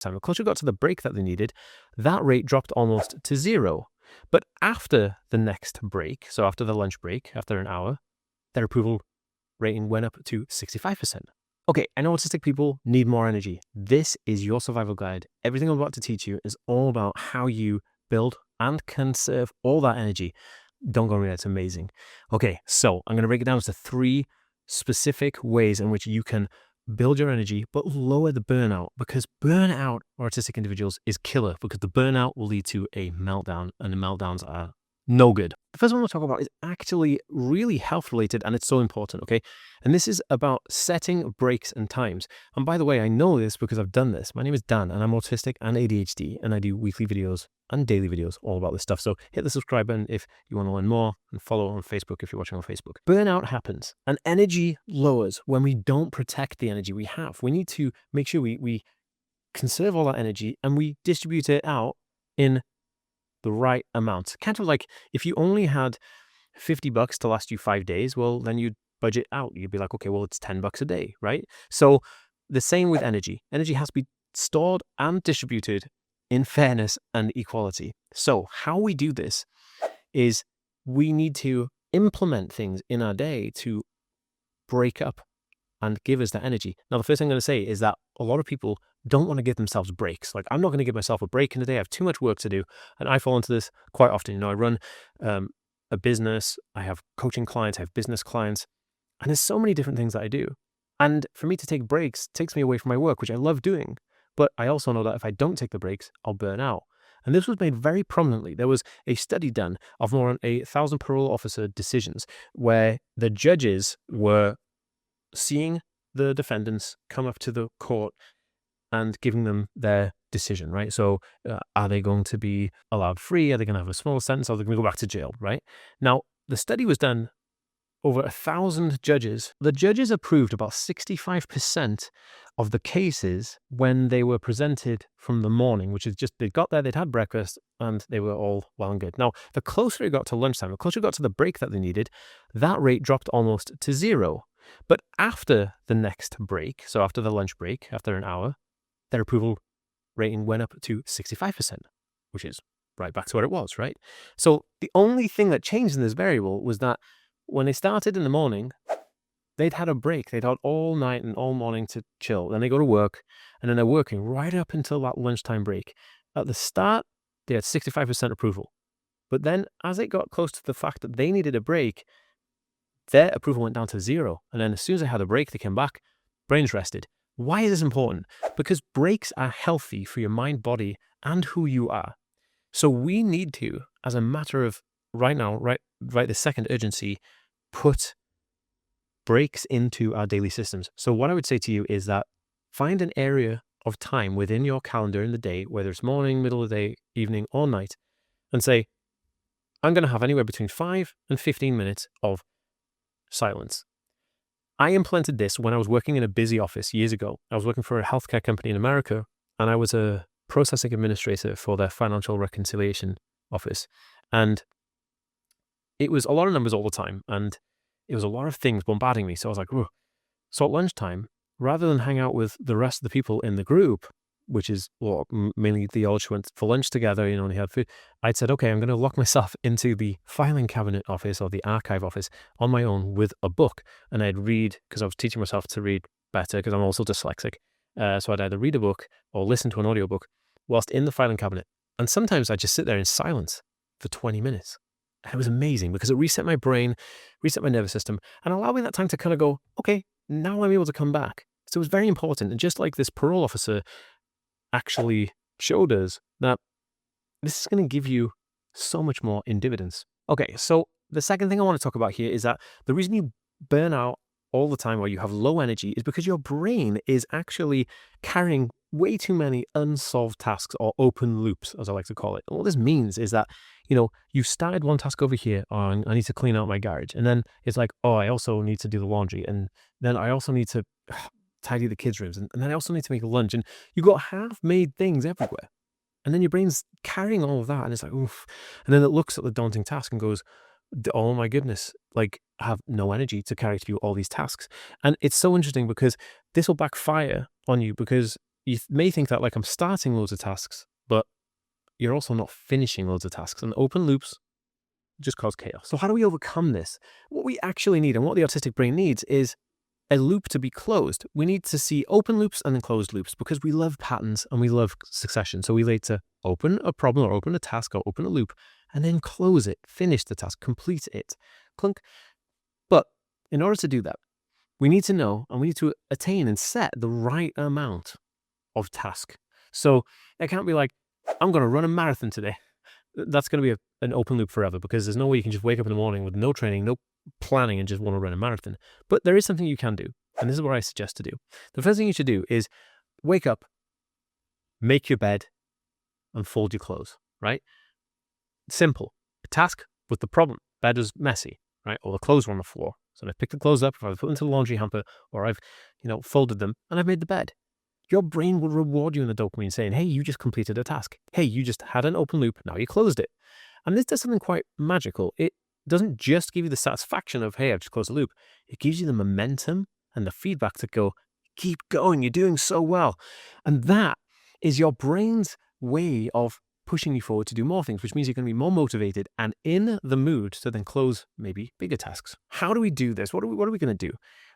time. The closer it got to the break that they needed, that rate dropped almost to zero. But after the next break, so after the lunch break, after an hour, their approval rating went up to 65%. Okay, I know autistic people need more energy. This is your survival guide. Everything I'm about to teach you is all about how you build and conserve all that energy. Don't go anywhere, it's amazing. Okay, so I'm going to break it down into 3 specific ways in which you can build your energy but lower the burnout, because burnout for autistic individuals is killer, because the burnout will lead to a meltdown, and the meltdowns are no good. The first one we'll talk about is actually really health related, and it's so important, okay? And this is about setting breaks and times. And by the way, I know this because I've done this. My name is Dan, and I'm autistic and ADHD, and I do weekly videos and daily videos all about this stuff. So hit the subscribe button if you want to learn more, and follow on Facebook if you're watching on Facebook. Burnout happens, and energy lowers when we don't protect the energy we have. We need to make sure we conserve all that energy and we distribute it out in the right amount. Kind of like if you only had $50 to last you 5 days, well, then you'd budget out. You'd be like, okay, well, it's $10 a day, right? So the same with energy. Energy has to be stored and distributed in fairness and equality. So how we do this is we need to implement things in our day to break up and give us that energy. Now, the first thing I'm going to say is that a lot of people don't want to give themselves breaks. Like, I'm not going to give myself a break in a day. I have too much work to do. And I fall into this quite often. You know, I run a business. I have coaching clients. I have business clients. And there's so many different things that I do. And for me to take breaks takes me away from my work, which I love doing. But I also know that if I don't take the breaks, I'll burn out. And this was made very prominently. There was a study done of more than 1,000 parole officer decisions where the judges were seeing the defendants come up to the court and giving them their decision, right? So are they going to be allowed free? Are they going to have a small sentence? Or are they going to go back to jail, right? Now, the study was done over 1,000 judges. The judges approved about 65% of the cases when they were presented from the morning, which is just, they got there, they'd had breakfast, and they were all well and good. Now, the closer it got to lunchtime, the closer it got to the break that they needed, that rate dropped almost to zero. But after the next break, so after the lunch break, after an hour, their approval rating went up to 65%, which is right back to where it was, right? So the only thing that changed in this variable was that when they started in the morning, they'd had a break. They'd had all night and all morning to chill. Then they go to work, and then they're working right up until that lunchtime break. At the start, they had 65% approval. But then as it got close to the fact that they needed a break, their approval went down to zero. And then as soon as they had a break, they came back, brains rested. Why is this important? Because breaks are healthy for your mind, body, and who you are. So we need to, as a matter of right now, right this second urgency, put breaks into our daily systems. So what I would say to you is that find an area of time within your calendar in the day, whether it's morning, middle of the day, evening, or night, and say, I'm going to have anywhere between 5 and 15 minutes of silence. I implemented this when I was working in a busy office years ago. I was working for a healthcare company in America, and I was a processing administrator for their financial reconciliation office. And it was a lot of numbers all the time, and it was a lot of things bombarding me. So I was like, whoa. So at lunchtime, rather than hang out with the rest of the people in the group, which is mainly the olds who went for lunch together, you know, and they had food, I'd said, okay, I'm going to lock myself into the filing cabinet office or the archive office on my own with a book. And I'd read, because I was teaching myself to read better, because I'm also dyslexic. So I'd either read a book or listen to an audiobook whilst in the filing cabinet. And sometimes I'd just sit there in silence for 20 minutes. And it was amazing because it reset my brain, reset my nervous system, and allowed me that time to kind of go, okay, now I'm able to come back. So it was very important. And just like this parole officer actually showed us, that this is going to give you so much more in dividends. Okay, so the second thing I want to talk about here is that the reason you burn out all the time or you have low energy is because your brain is actually carrying way too many unsolved tasks, or open loops, as I like to call it. And what this means is that, you know, you started one task over here on, I need to clean out my garage. And then it's like, oh, I also need to do the laundry. And then I also need to tidy the kids' rooms. And then I also need to make lunch. And you've got half-made things everywhere. And then your brain's carrying all of that. And it's like, oof. And then it looks at the daunting task and goes, oh my goodness, like I have no energy to carry through all these tasks. And it's so interesting because this will backfire on you, because you may think that like I'm starting loads of tasks, but you're also not finishing loads of tasks. And open loops just cause chaos. So how do we overcome this? What we actually need and what the autistic brain needs is a loop to be closed. We need to see open loops and then closed loops because we love patterns and we love succession. So we like to open a problem or open a task or open a loop and then close it, finish the task, complete it, clunk. But in order to do that, we need to know and we need to attain and set the right amount of task. So it can't be like, I'm going to run a marathon today. That's going to be an open loop forever because there's no way you can just wake up in the morning with no training, no planning and just want to run a marathon. But there is something you can do. And this is what I suggest to do. The first thing you should do is wake up, make your bed, and fold your clothes, right? Simple. A task with the problem. Bed was messy, right? Or the clothes were on the floor. So I've picked the clothes up, if I've put them into the laundry hamper, or I've, folded them, and I've made the bed. Your brain will reward you in the dopamine saying, hey, you just completed a task. Hey, you just had an open loop, now you closed it. And this does something quite magical. It doesn't just give you the satisfaction of, hey, I've just closed the loop. It gives you the momentum and the feedback to go, keep going, you're doing so well. And that is your brain's way of pushing you forward to do more things, which means you're going to be more motivated and in the mood to then close maybe bigger tasks. How do we do this? What are we going to do?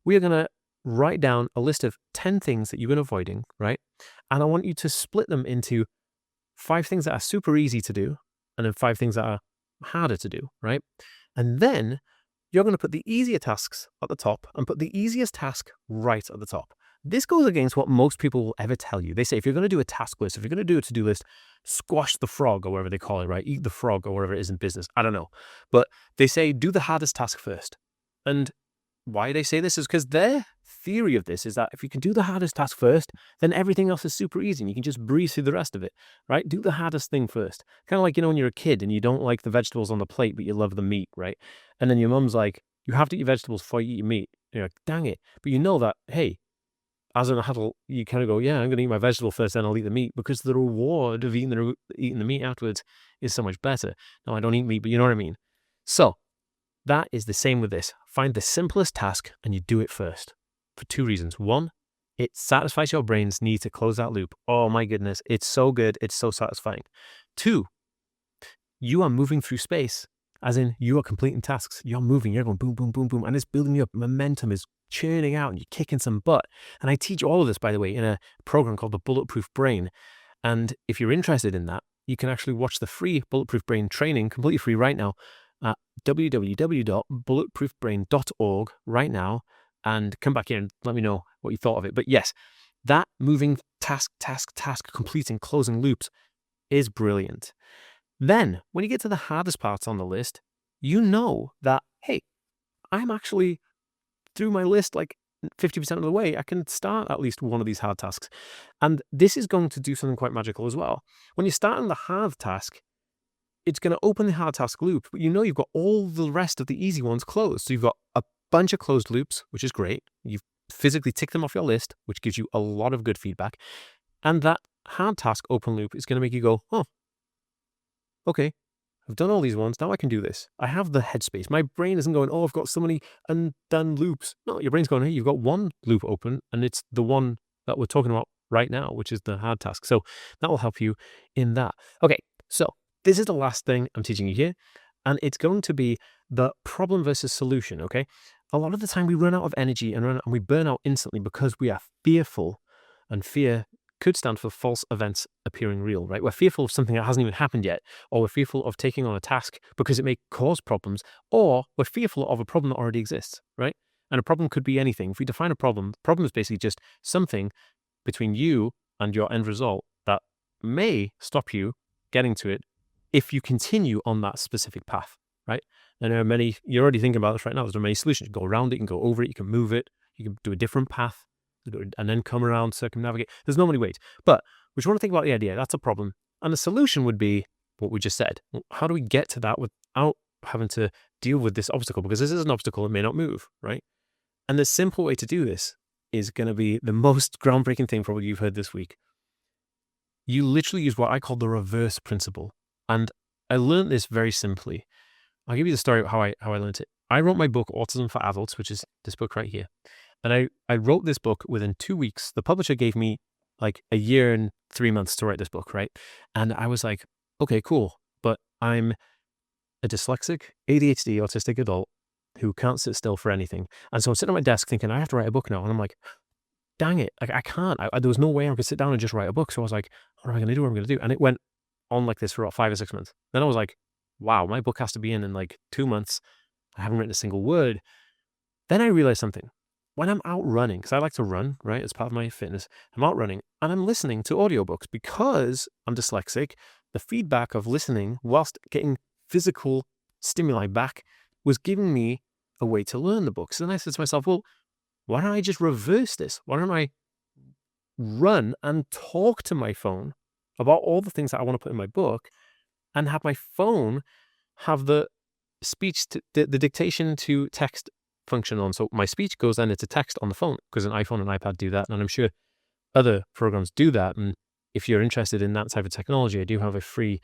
We are going to write down a list of 10 things that you've been avoiding, right? And I want you to split them into 5 things that are super easy to do and then 5 things that are harder to do, right? And then you're going to put the easier tasks at the top and put the easiest task right at the top. This goes against what most people will ever tell you. They say if you're going to do a task list, if you're going to do a to-do list, squash the frog or whatever they call it, right? Eat the frog or whatever it is in business. I don't know. But they say do the hardest task first. And why they say this is because their theory of this is that if you can do the hardest task first, then everything else is super easy and you can just breeze through the rest of it, right? Do the hardest thing first. Kind of like, when you're a kid and you don't like the vegetables on the plate, but you love the meat, right? And then your mum's like, you have to eat vegetables before you eat your meat. And you're like, dang it. But you know that, hey, as an adult, you kind of go, yeah, I'm going to eat my vegetable first, then I'll eat the meat because the reward of eating the meat afterwards is so much better. No, I don't eat meat, but you know what I mean? So that is the same with this. Find the simplest task and you do it first for 2 reasons. 1, it satisfies your brain's need to close that loop. Oh my goodness, it's so good. It's so satisfying. 2, you are moving through space, as in you are completing tasks. You're moving, you're going boom, boom, boom, boom, and it's building you up. Momentum is churning out and you're kicking some butt. And I teach all of this, by the way, in a program called the Bulletproof Brain. And if you're interested in that, you can actually watch the free Bulletproof Brain training, completely free right now, at www.bulletproofbrain.org right now, and come back here and let me know what you thought of it. But yes, that moving task, completing, closing loops is brilliant. Then when you get to the hardest parts on the list, you know that, hey, I'm actually through my list like 50% of the way. I can start at least one of these hard tasks. And this is going to do something quite magical as well. When you're starting the hard task, it's going to open the hard task loop, but you've got all the rest of the easy ones closed. So you've got a bunch of closed loops, which is great. You've physically ticked them off your list, which gives you a lot of good feedback. And that hard task open loop is going to make you go, oh, okay, I've done all these ones. Now I can do this. I have the headspace. My brain isn't going, oh, I've got so many undone loops. No, your brain's going, hey, you've got one loop open and it's the one that we're talking about right now, which is the hard task. So that will help you in that. Okay, so this is the last thing I'm teaching you here, and it's going to be the problem versus solution, okay? A lot of the time we run out of energy and we burn out instantly because we are fearful, and fear could stand for false events appearing real, right? We're fearful of something that hasn't even happened yet, or we're fearful of taking on a task because it may cause problems, or we're fearful of a problem that already exists, right? And a problem could be anything. If we define a problem is basically just something between you and your end result that may stop you getting to it if you continue on that specific path, right? And there are many, you're already thinking about this right now, there are many solutions. You can go around it, you can go over it, you can move it, you can do a different path, and then come around, circumnavigate. There's no many ways. But we just want to think about the idea. That's a problem. And the solution would be what we just said. How do we get to that without having to deal with this obstacle? Because this is an obstacle, it may not move, right? And the simple way to do this is going to be the most groundbreaking thing probably you've heard this week. You literally use what I call the reverse principle. And I learned this very simply. I'll give you the story of how I learned it. I wrote my book, Autism for Adults, which is this book right here. And I wrote this book within 2 weeks. The publisher gave me like a year and 3 months to write this book, right? And I was like, okay, cool. But I'm a dyslexic, ADHD, autistic adult who can't sit still for anything. And so I'm sitting at my desk thinking, I have to write a book now. And I'm like, dang it, like I can't. There was no way I could sit down and just write a book. So I was like, what am I going to do? What am I going to do? And it went on like this for about 5 or 6 months. Then I was like, wow, my book has to be in like 2 months. I haven't written a single word. Then I realized something. When I'm out running, because I like to run, right, as part of my fitness, I'm out running and I'm listening to audiobooks because I'm dyslexic. The feedback of listening whilst getting physical stimuli back was giving me a way to learn the book. So then I said to myself, well, why don't I just reverse this? Why don't I run and talk to my phone about all the things that I want to put in my book and have my phone have the speech, the dictation to text function on. So my speech goes then into text on the phone because an iPhone and iPad do that. And I'm sure other programs do that. And if you're interested in that type of technology, I do have a free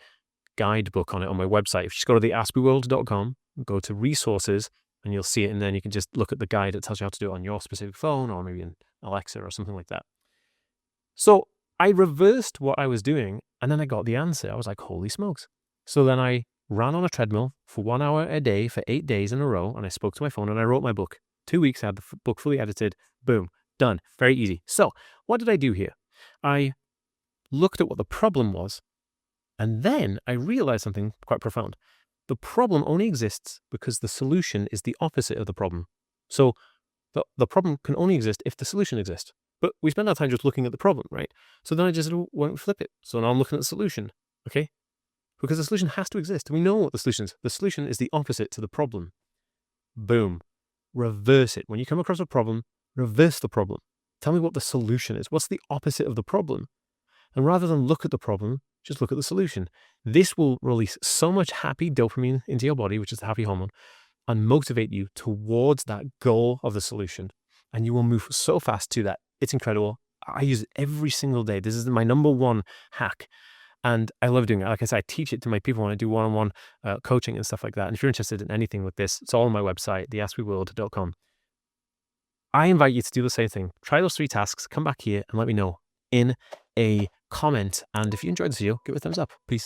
guidebook on it on my website. If you just go to the aspyworld.com, go to resources, and you'll see it. And then you can just look at the guide that tells you how to do it on your specific phone or maybe in Alexa or something like that. So I reversed what I was doing and then I got the answer. I was like, holy smokes. So then I ran on a treadmill for 1 hour a day for 8 days in a row. And I spoke to my phone and I wrote my book. 2 weeks, I had the book fully edited. Boom, done. Very easy. So what did I do here? I looked at what the problem was. And then I realized something quite profound. The problem only exists because the solution is the opposite of the problem. So the problem can only exist if the solution exists. But we spend our time just looking at the problem, right? So then I just won't flip it. So now I'm looking at the solution, okay? Because the solution has to exist. We know what the solution is. The solution is the opposite to the problem. Boom. Reverse it. When you come across a problem, reverse the problem. Tell me what the solution is. What's the opposite of the problem? And rather than look at the problem, just look at the solution. This will release so much happy dopamine into your body, which is the happy hormone, and motivate you towards that goal of the solution. And you will move so fast to that. It's incredible. I use it every single day. This is my number one hack. And I love doing it. Like I said, I teach it to my people when I do one-on-one coaching and stuff like that. And if you're interested in anything with this, it's all on my website, theaspyworld.com. I invite you to do the same thing. Try those 3 tasks, come back here and let me know in a comment. And if you enjoyed this video, give it a thumbs up. Peace.